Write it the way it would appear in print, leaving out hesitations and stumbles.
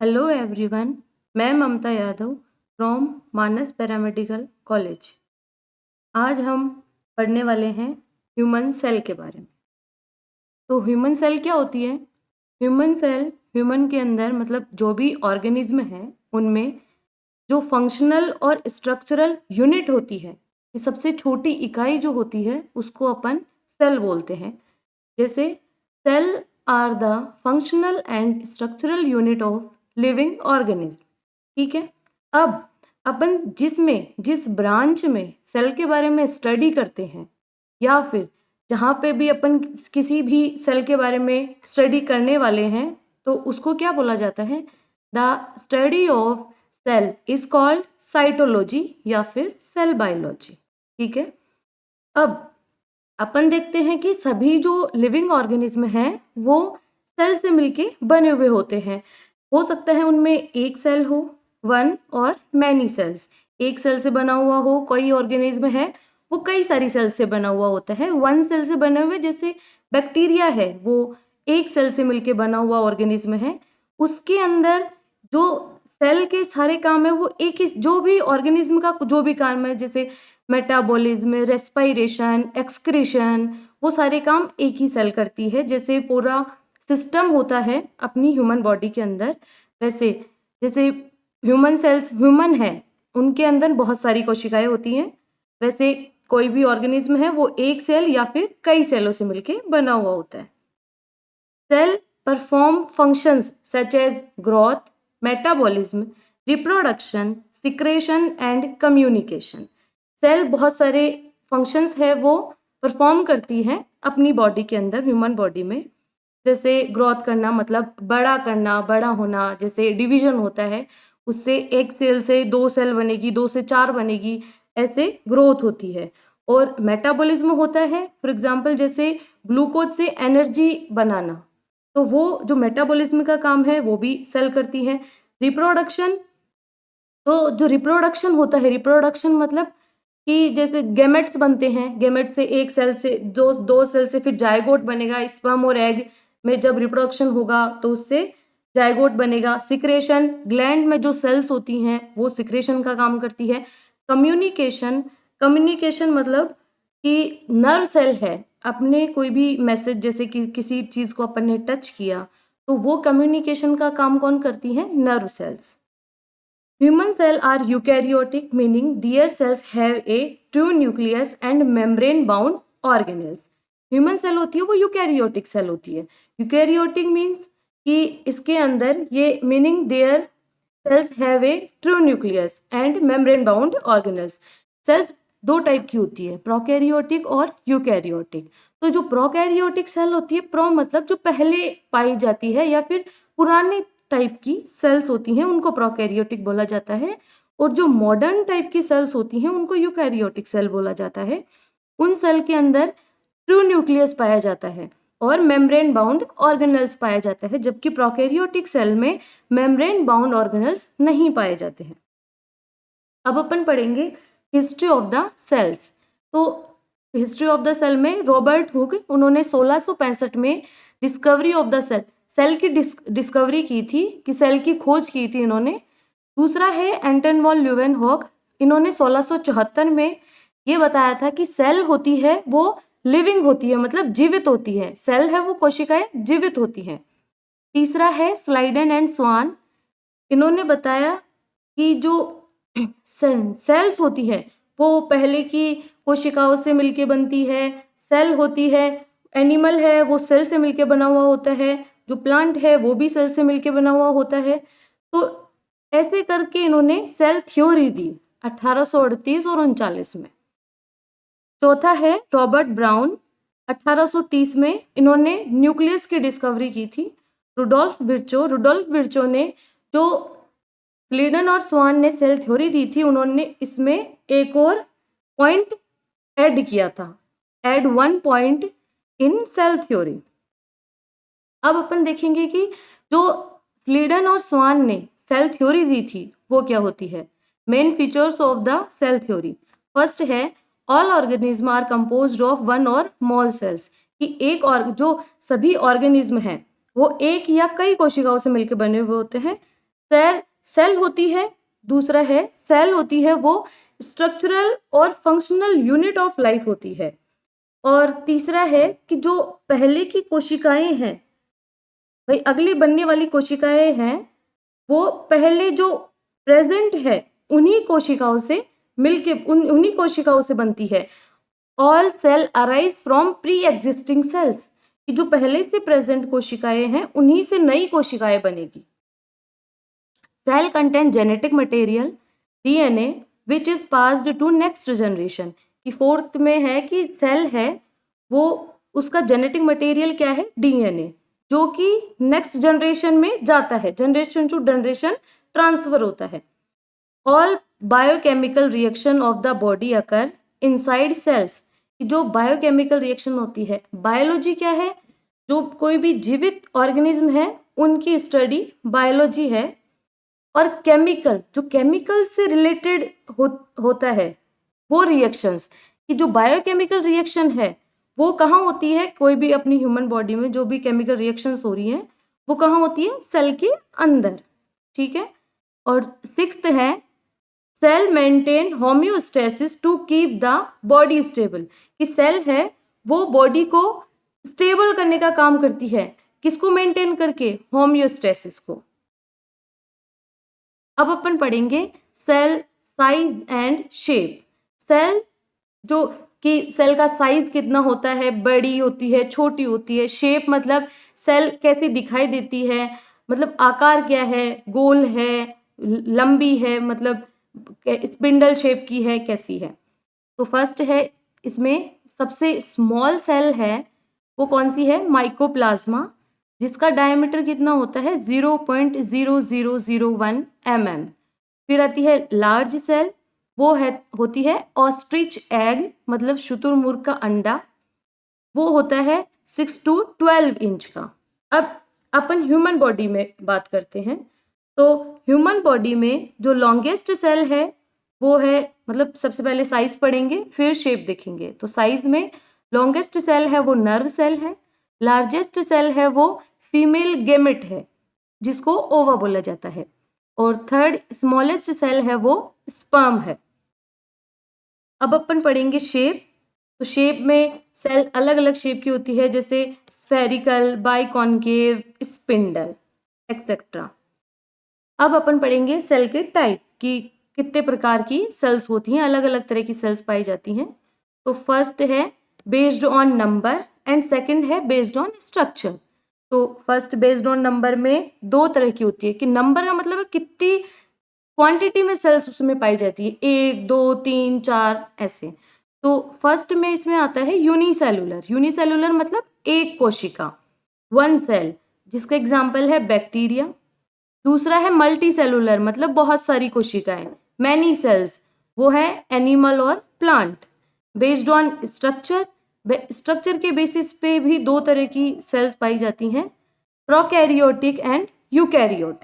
Hello everyone, मैं Mamta Yadav from Manas paramedical college. आज हम पढ़ने वाले हैं ह्यूमन सेल के बारे में। तो ह्यूमन सेल क्या होती है? ह्यूमन सेल ह्यूमन के अंदर मतलब जो भी ऑर्गेनिज्म है उनमें जो फंक्शनल और स्ट्रक्चरल यूनिट होती है, ये सबसे छोटी इकाई जो होती है उसको अपन सेल बोलते हैं। जैसे cell are the functional and structural unit of living organism. ठीक है। अब अपन जिस ब्रांच में सेल के बारे में स्टडी करते हैं या फिर जहाँ पे भी अपन किसी भी सेल के बारे में स्टडी करने वाले हैं तो उसको क्या बोला जाता है? The study of cell is called cytology या फिर सेल बायोलॉजी। ठीक है। अब अपन देखते हैं कि सभी जो लिविंग ऑर्गेनिज्म हैं वो सेल से मिलके बने हुए होते हैं। हो सकता है उनमें एक सेल हो, वन और मैनी सेल्स। एक सेल से बना हुआ हो कोई ऑर्गेनिज्म है, वो कई सारी सेल से बना हुआ होता है। वन सेल से बने हुए जैसे बैक्टीरिया है, वो एक सेल से मिलके बना हुआ ऑर्गेनिज्म है। उसके अंदर जो सेल के सारे काम है वो एक ही, जो भी ऑर्गेनिज्म का जो भी काम है जैसे मेटाबॉलिज्म, रेस्पिरेशन, एक्सक्रीशन, वो सारे काम एक ही सेल करती है। जैसे पूरा सिस्टम होता है अपनी ह्यूमन बॉडी के अंदर, वैसे जैसे ह्यूमन सेल्स ह्यूमन है उनके अंदर बहुत सारी कोशिकाएं होती हैं, वैसे कोई भी ऑर्गेनिज्म है वो एक सेल या फिर कई सेलों से मिलके बना हुआ होता है। Cell perform functions such as growth, metabolism, reproduction, secretion and communication. Cell बहुत सारे फंक्शंस है वो परफॉर्म करती है अपनी बॉडी के अंदर, ह्यूमन बॉडी में। जैसे ग्रोथ करना मतलब बड़ा करना, बड़ा होना, जैसे डिवीजन होता है उससे एक सेल से दो सेल बनेगी, दो से चार बनेगी, ऐसे ग्रोथ होती है। और मेटाबॉलिज्म होता है फॉर एग्जांपल जैसे ग्लूकोज से एनर्जी बनाना, तो वो जो मेटाबॉलिज्म का काम है वो भी सेल करती है। रिप्रोडक्शन, तो जो रिप्रोडक्शन होता है, रिप्रोडक्शन मतलब कि जैसे गैमेट्स बनते हैं, गैमेट से एक सेल से दो सेल से फिर जायगोट बनेगा, स्पर्म और एग में जब रिप्रोडक्शन होगा तो उससे जायगोट बनेगा। सिक्रेशन, ग्लैंड में जो सेल्स होती हैं वो सिक्रेशन का काम करती है। कम्युनिकेशन, कम्युनिकेशन मतलब कि नर्व सेल है, अपने कोई भी मैसेज जैसे कि किसी चीज को अपन ने टच किया तो वो कम्युनिकेशन का काम कौन करती है? Nerve cells. Human cells are eukaryotic, meaning their cells have a true nucleus and membrane bound organelles. Human cell होती है वो यूकैरियोटिक सेल होती है। यूकैरियोटिक मीन्स कि इसके अंदर ये meaning there cells have a true nucleus and membrane bound organelles. Cells दो टाइप की होती है, प्रोकैरियोटिक और यूकैरियोटिक। तो जो प्रोकैरियोटिक सेल होती है, प्रो मतलब जो पहले पाई जाती है या फिर पुराने टाइप की सेल्स होती हैं उनको प्रोकैरियोटिक बोला जाता है, और जो मॉडर्न टाइप की सेल्स होती हैं उनको यूकैरियोटिक सेल बोला जाता है। उन सेल के अंदर ट्रू न्यूक्लियस पाया जाता है और मेम्ब्रेन बाउंड ऑर्गेनेल्स पाया जाता है, जबकि प्रोकैरियोटिक सेल में मेम्ब्रेन बाउंड ऑर्गेनेल्स नहीं पाए जाते हैं। अब अपन पढ़ेंगे हिस्ट्री ऑफ द सेल्स। तो हिस्ट्री ऑफ द सेल में रॉबर्ट हुक उन्होंने 1665 में discovery of the cell, cell की डिस्कवरी की थी, कि सेल की खोज की थी इन्होंने। दूसरा है एंटन वॉन ल्यूवेनहॉक, इन्होंने 1674 में ये बताया था कि सेल होती है वो लिविंग होती है, मतलब जीवित होती है। सेल है वो कोशिकाएं जीवित होती हैं। तीसरा है स्लाइडन एंड स्वान, इन्होंने बताया कि जो सेल्स होती है वो पहले की कोशिकाओं से मिलके बनती है। सेल होती है, एनिमल है वो सेल से मिलके बना हुआ होता है, जो प्लांट है वो भी सेल से मिलके बना हुआ होता है। तो ऐसे करके इन्होंने सेल थ्योरी दी 1838 और 39 में। चौथा है रॉबर्ट ब्राउन, 1830 में इन्होंने न्यूक्लियस की डिस्कवरी की थी। रुडोल्फ विर्चो ने, जो स्लीडन और स्वान ने सेल थ्योरी दी थी, उन्होंने इसमें एक और पॉइंट ऐड किया था, add one point in cell theory. अब अपन देखेंगे कि जो स्लीडन और स्वान ने सेल थ्योरी दी थी वो क्या होती है। Main features of the cell theory, first है all organism are composed of one or more sales, कि एक और जो सभी ऑर्गेनिज्म हैं वो एक या कई कोशिकाओं से मिलकर बने हुए होते हैं। सेल होती है, दूसरा है सेल होती है वो स्ट्रक्चरल और फंक्शनल यूनिट ऑफ लाइफ होती है, और तीसरा है कि जो पहले की कोशिकाएं हैं भाई, अगली बनने वाली कोशिकाएं हैं वो पहले जो प्रेजेंट है उन्हीं कोशिकाओं से मिलके उन्हीं कोशिकाओं से बनती है। All cell arise from pre existing cells, कि जो पहले से प्रेजेंट कोशिकाएं हैं उन्हीं से नई कोशिकाएं बनेगी। Cell contain genetic material DNA which is passed to next generation, कि फोर्थ में है कि सेल है वो उसका जेनेटिक मटेरियल क्या है, डीएनए, जो कि नेक्स्ट जनरेशन में जाता है, जनरेशन टू जनरेशन ट्रांसफर होता है। All biochemical reaction of the body occur inside cells, जो बायोकेमिकल रिएक्शन होती है, बायोलॉजी क्या है, जो कोई भी जीवित ऑर्गेनिज्म है उनकी स्टडी बायोलॉजी है, और केमिकल जो केमिकल से रिलेटेड होता है वो रिएक्शंस, कि जो बायोकेमिकल रिएक्शन है वो कहाँ होती है, कोई भी अपनी ह्यूमन बॉडी में जो भी केमिकल रिएक्शंस हो रही हैं वो कहाँ होती है, सेल के अंदर, ठीक है। और सिक्स्थ है cell maintain homeostasis to keep the body stable, कि सेल है वो बॉडी को स्टेबल करने का काम करती है, किसको मेंटेन करके, होम्योस्टेसिस को। अब अपन पढ़ेंगे cell size and shape. Cell जो कि सेल का साइज कितना होता है, बड़ी होती है, छोटी होती है, शेप मतलब सेल कैसी दिखाई देती है, मतलब आकार क्या है, गोल है, लंबी है, मतलब स्पिंडल शेप की है, कैसी है। तो फर्स्ट है इसमें सबसे स्मॉल सेल है वो कौन सी है, माइकोप्लाज्मा, जिसका डायमीटर कितना होता है 0.0001 mm। फिर आती है लार्ज सेल, वो है होती है ऑस्ट्रिच एग, मतलब शुतुरमुर्ग का अंडा, वो होता है 6 to 12 इंच का। अब अपन ह्यूमन बॉडी में बात करते हैं, तो ह्यूमन बॉडी में जो लॉन्गेस्ट सेल है वो है, मतलब सबसे पहले साइज पढ़ेंगे फिर शेप देखेंगे। तो साइज में लॉन्गेस्ट सेल है वो नर्व सेल है, लार्जेस्ट सेल है वो फीमेल गेमेट है जिसको ओवा बोला जाता है, और थर्ड स्मॉलेस्ट सेल है वो स्पर्म है। अब अपन पढ़ेंगे शेप। तो शेप में सेल अलग अलग शेप की होती है, जैसे स्फेरिकल, बाइकॉन्केव, स्पिंडल एक्सेट्रा। अब अपन पढ़ेंगे सेल के टाइप, कि कितने प्रकार की सेल्स होती हैं, अलग अलग तरह की सेल्स पाई जाती हैं। तो फर्स्ट है based on number and second है बेस्ड ऑन स्ट्रक्चर। तो फर्स्ट बेस्ड ऑन नंबर में दो तरह की होती है, कि नंबर का मतलब है कितनी क्वांटिटी में सेल्स उसमें पाई जाती है, 1 2 3 4 ऐसे। तो फर्स्ट में इसमें आता है यूनिसेलुलर। यूनिसेलुलर मतलब एक कोशिका, वन सेल, जिसका एग्जाम्पल है बैक्टीरिया। दूसरा है मल्टी सेलुलर, मतलब बहुत सारी कोशिकाएं, मैनी सेल्स, वो है एनिमल और plant. Based on structure, structure के बेसिस पे भी दो तरह की सेल्स पाई जाती हैं, प्रोकैरियोटिक एंड यूकैरियोटिक।